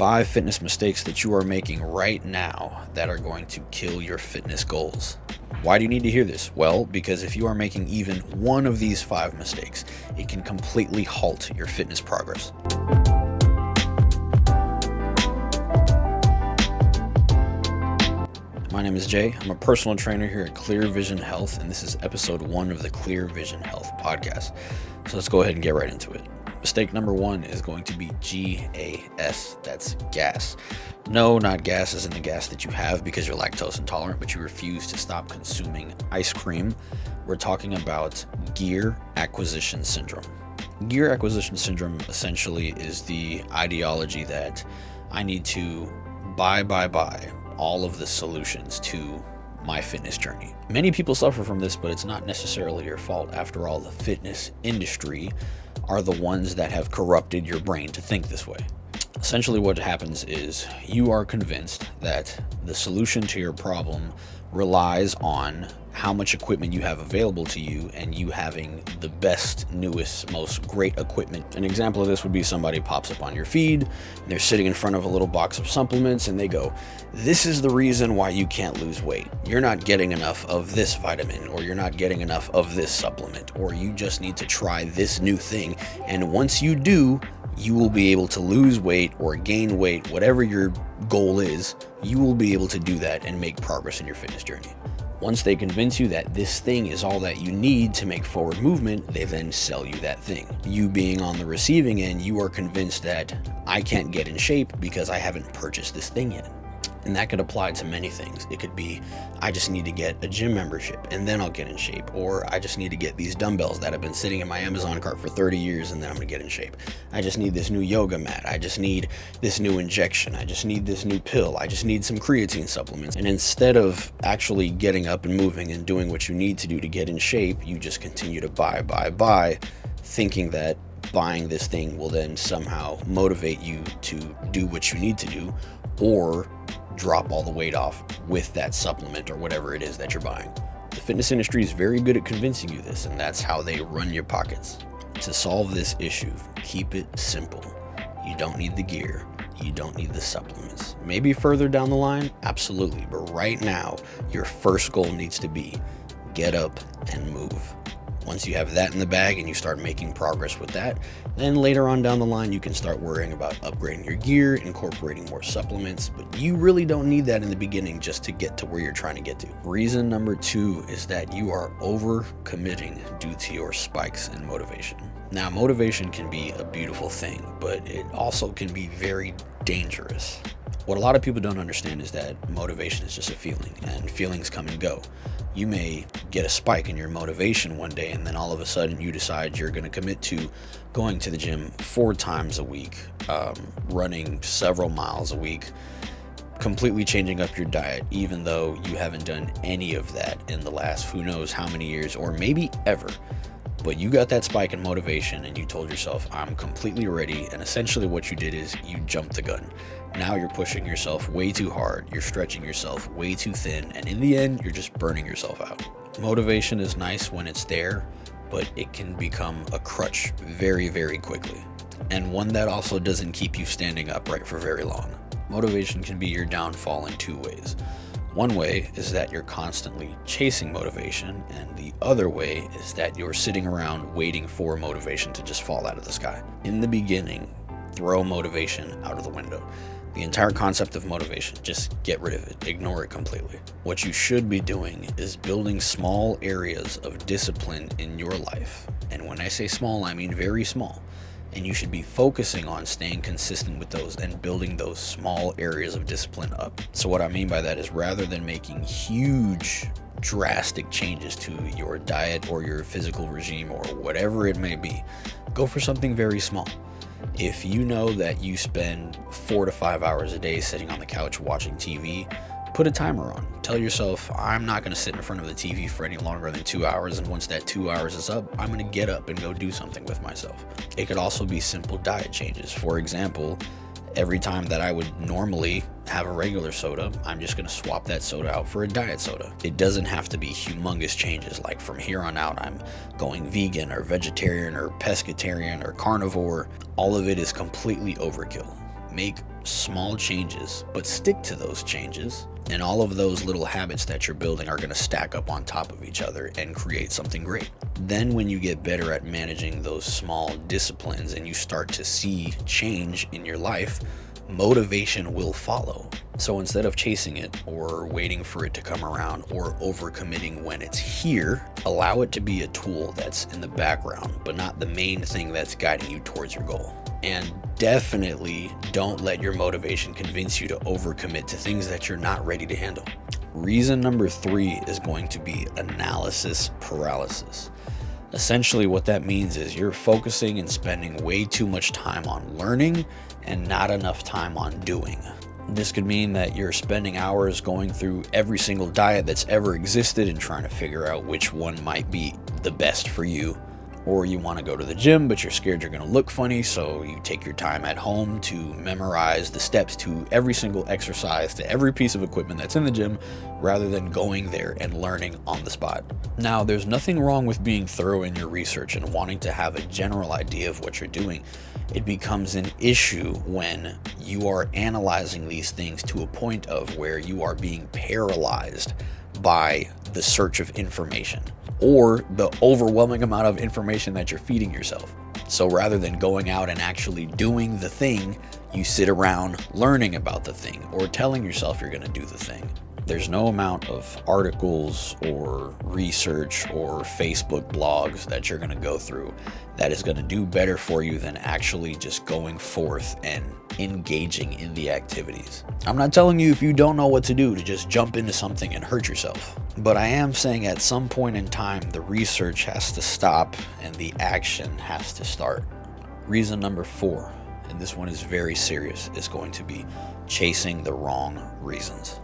5 fitness mistakes that you are making right now that are going to kill your fitness goals. Why do you need to hear this? Well, because if you are making even one of these 5 mistakes, it can completely halt your fitness progress. My name is Jay. I'm a personal trainer here at Clear Vision Health, and this is episode 1 of the Clear Vision Health podcast. So let's go ahead and get right into it. Mistake number 1 is going to be GAS. That's gas. No, not gas as in the gas that you have because you're lactose intolerant, but you refuse to stop consuming ice cream. We're talking about gear acquisition syndrome. Gear acquisition syndrome essentially is the ideology that I need to buy all of the solutions to my fitness journey. Many people suffer from this, but it's not necessarily your fault. After all, the fitness industry are the ones that have corrupted your brain to think this way. Essentially what happens is you are convinced that the solution to your problem relies on how much equipment you have available to you and you having the best, newest, most great equipment. An example of this would be somebody pops up on your feed, and they're sitting in front of a little box of supplements and they go, "This is the reason why you can't lose weight. You're not getting enough of this vitamin, or you're not getting enough of this supplement, or you just need to try this new thing. And once you do, you will be able to lose weight or gain weight, whatever your goal is, you will be able to do that and make progress in your fitness journey." Once they convince you that this thing is all that you need to make forward movement, they then sell you that thing. You being on the receiving end, you are convinced that I can't get in shape because I haven't purchased this thing yet. And that could apply to many things. It could be, I just need to get a gym membership and then I'll get in shape. Or I just need to get these dumbbells that have been sitting in my Amazon cart for 30 years and then I'm gonna get in shape. I just need this new yoga mat. I just need this new injection. I just need this new pill. I just need some creatine supplements. And instead of actually getting up and moving and doing what you need to do to get in shape, you just continue to buy, thinking that buying this thing will then somehow motivate you to do what you need to do, or drop all the weight off with that supplement or whatever it is that you're buying. The fitness industry is very good at convincing you this, and that's how they run your pockets. To solve this issue, keep it simple. You don't need the gear. You don't need the supplements. Maybe further down the line, absolutely. But right now, your first goal needs to be get up and move. Once you have that in the bag and you start making progress with that, then later on down the line, you can start worrying about upgrading your gear, incorporating more supplements, but you really don't need that in the beginning just to get to where you're trying to get to. Reason number 2 is that you are overcommitting due to your spikes in motivation. Now, motivation can be a beautiful thing, but it also can be very dangerous. What a lot of people don't understand is that motivation is just a feeling, and feelings come and go. You may get a spike in your motivation one day, and then all of a sudden you decide you're going to commit to going to the gym 4 times a week, running several miles a week, completely changing up your diet, even though you haven't done any of that in the last who knows how many years, or maybe ever. But you got that spike in motivation and you told yourself, I'm completely ready. And essentially what you did is you jumped the gun. Now you're pushing yourself way too hard. You're stretching yourself way too thin. And in the end, you're just burning yourself out. Motivation is nice when it's there, but it can become a crutch very, very quickly. And one that also doesn't keep you standing upright for very long. Motivation can be your downfall in 2 ways. One way is that you're constantly chasing motivation, and the other way is that you're sitting around waiting for motivation to just fall out of the sky. In the beginning, throw motivation out of the window. The entire concept of motivation, just get rid of it, ignore it completely. What you should be doing is building small areas of discipline in your life. And when I say small, I mean very small. And you should be focusing on staying consistent with those and building those small areas of discipline up. So what I mean by that is, rather than making huge, drastic changes to your diet or your physical regime or whatever it may be, go for something very small. If you know that you spend 4 to 5 hours a day sitting on the couch watching TV, put a timer on. Tell yourself, I'm not going to sit in front of the TV for any longer than 2 hours, and once that 2 hours is up, I'm going to get up and go do something with myself. It could also be simple diet changes. For example, every time that I would normally have a regular soda, I'm just going to swap that soda out for a diet soda. It doesn't have to be humongous changes, like from here on out I'm going vegan or vegetarian or pescatarian or carnivore. All of it is completely overkill. make small changes, but stick to those changes. And all of those little habits that you're building are going to stack up on top of each other and create something great. Then when you get better at managing those small disciplines and you start to see change in your life, motivation will follow. So instead of chasing it or waiting for it to come around or overcommitting when it's here, allow it to be a tool that's in the background, but not the main thing that's guiding you towards your goal. And definitely don't let your motivation convince you to overcommit to things that you're not ready to handle. Reason number 3 is going to be analysis paralysis. Essentially what that means is you're focusing and spending way too much time on learning and not enough time on doing. This could mean that you're spending hours going through every single diet that's ever existed and trying to figure out which one might be the best for you. Or you want to go to the gym, but you're scared you're going to look funny, so you take your time at home to memorize the steps to every single exercise, to every piece of equipment that's in the gym, rather than going there and learning on the spot. Now, there's nothing wrong with being thorough in your research and wanting to have a general idea of what you're doing. It becomes an issue when you are analyzing these things to a point of where you are being paralyzed by the search of information or the overwhelming amount of information that you're feeding yourself. So rather than going out and actually doing the thing, you sit around learning about the thing or telling yourself you're going to do the thing. There's no amount of articles or research or Facebook blogs that you're going to go through that is going to do better for you than actually just going forth and engaging in the activities. I'm not telling you if you don't know what to do to just jump into something and hurt yourself, but I am saying at some point in time the research has to stop and the action has to start. Reason number 4, and this one is very serious, is going to be chasing the wrong reasons.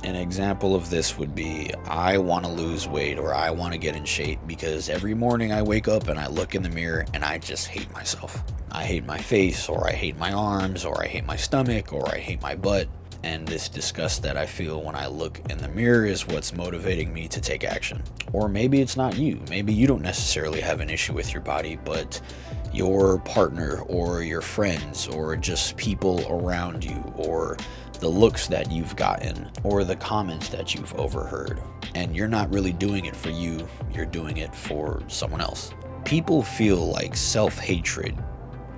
An example of this would be, I want to lose weight or I want to get in shape because every morning I wake up and I look in the mirror and I just hate myself. I hate my face, or I hate my arms, or I hate my stomach, or I hate my butt. And this disgust that I feel when I look in the mirror is what's motivating me to take action. Or maybe it's not you. Maybe you don't necessarily have an issue with your body, but your partner or your friends or just people around you or the looks that you've gotten or the comments that you've overheard. And you're not really doing it for you, you're doing it for someone else. People feel like self-hatred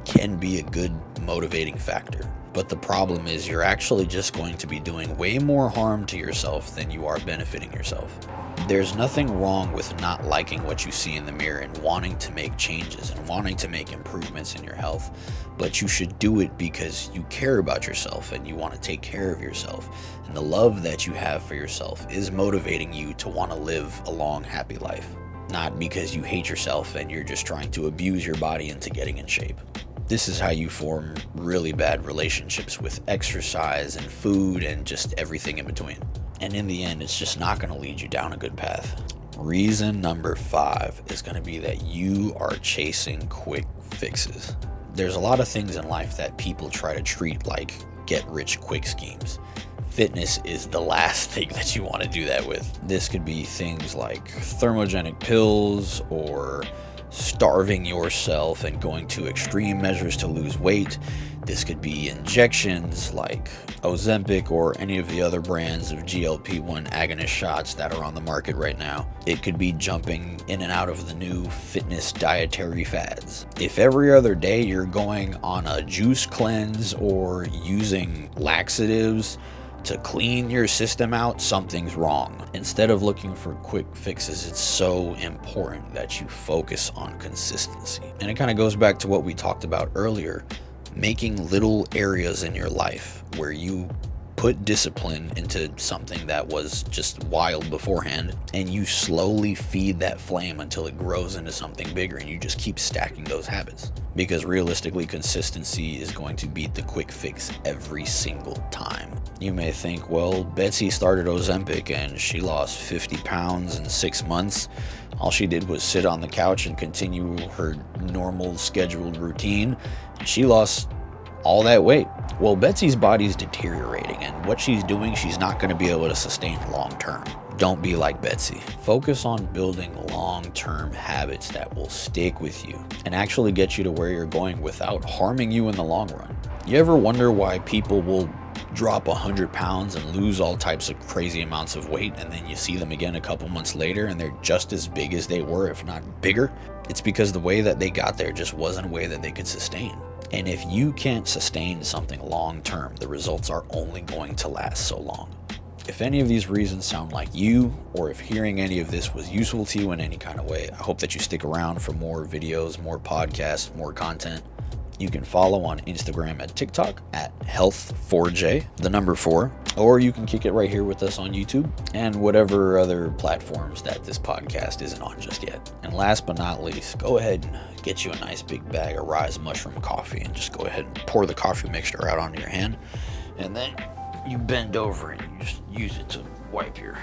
can be a good motivating factor. But the problem is you're actually just going to be doing way more harm to yourself than you are benefiting yourself. There's nothing wrong with not liking what you see in the mirror and wanting to make changes and wanting to make improvements in your health, but you should do it because you care about yourself and you want to take care of yourself. And the love that you have for yourself is motivating you to want to live a long, happy life, not because you hate yourself and you're just trying to abuse your body into getting in shape. This is how you form really bad relationships with exercise and food and just everything in between. And in the end, it's just not going to lead you down a good path. Reason number 5 is going to be that you are chasing quick fixes. There's a lot of things in life that people try to treat like get-rich-quick schemes. Fitness is the last thing that you want to do that with. This could be things like thermogenic pills or starving yourself and going to extreme measures to lose weight. This could be injections like Ozempic or any of the other brands of GLP-1 agonist shots that are on the market right now. It could be jumping in and out of the new fitness dietary fads. If every other day you're going on a juice cleanse or using laxatives to clean your system out, something's wrong. Instead of looking for quick fixes, it's so important that you focus on consistency. And it kind of goes back to what we talked about earlier, making little areas in your life where you put discipline into something that was just wild beforehand, and you slowly feed that flame until it grows into something bigger, and you just keep stacking those habits. Because realistically, consistency is going to beat the quick fix every single time. You may think, well, Betsy started Ozempic and she lost 50 pounds in 6 months. All she did was sit on the couch and continue her normal scheduled routine, and she lost all that weight. Well, Betsy's body's deteriorating, and what she's doing, she's not going to be able to sustain long term. don't be like Betsy. Focus on building long-term habits that will stick with you and actually get you to where you're going without harming you in the long run. You ever wonder why people will drop 100 pounds and lose all types of crazy amounts of weight, and then you see them again a couple months later and they're just as big as they were, if not bigger? It's because the way that they got there just wasn't a way that they could sustain. And if you can't sustain something long term, the results are only going to last so long. If any of these reasons sound like you, or if hearing any of this was useful to you in any kind of way, I hope that you stick around for more videos, more podcasts, more content. You can follow on Instagram and TikTok at health4j, the number 4, or you can kick it right here with us on YouTube and whatever other platforms that this podcast isn't on just yet. And last but not least, go ahead and get you a nice big bag of Rise Mushroom coffee and just go ahead and pour the coffee mixture out onto your hand, and then you bend over and you just use it to wipe your